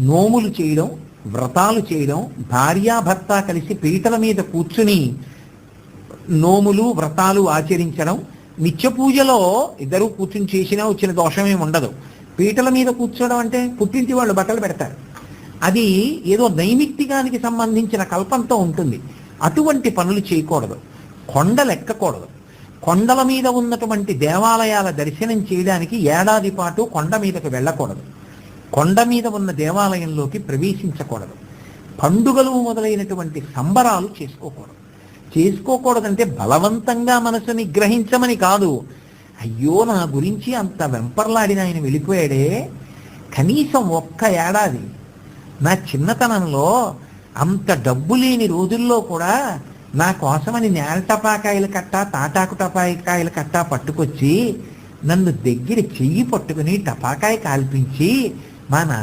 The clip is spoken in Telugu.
నోములు చేయడం, వ్రతాలు చేయడం, భార్యాభర్త కలిసి పీటల మీద కూర్చుని నోములు వ్రతాలు ఆచరించడం, నిత్య పూజలో ఇద్దరు కూర్చుని చేసినా వచ్చిన దోషమేమి ఉండదు. పీటల మీద కూర్చోవడం అంటే పుట్టింటి వాళ్ళు బట్టలు పెడతారు, అది ఏదో నైమిత్తికానికి సంబంధించిన కల్పంతో ఉంటుంది. అటువంటి పనులు చేయకూడదు. కొండలు ఎక్కకూడదు. కొండల మీద ఉన్నటువంటి దేవాలయాల దర్శనం చేయడానికి ఏడాది పాటు కొండ మీదకు వెళ్ళకూడదు. కొండ మీద ఉన్న దేవాలయంలోకి ప్రవేశించకూడదు. పండుగలు మొదలైనటువంటి సంబరాలు చేసుకోకూడదంటే బలవంతంగా మనసు నిగ్రహించమని కాదు. అయ్యో నా గురించి అంత వెంపర్లాడిన ఆయన వెళ్ళిపోయాడే, కనీసం ఒక్క ఏడాది నా చిన్నతనంలో అంత డబ్బు లేని రోజుల్లో కూడా నా కోసమని నేల టపాకాయలు కట్ట, తాటాకు టపాకాయలు కట్ట పట్టుకొచ్చి నన్ను దగ్గర చెయ్యి పట్టుకుని టపాకాయ కాల్పించి మా నాన్న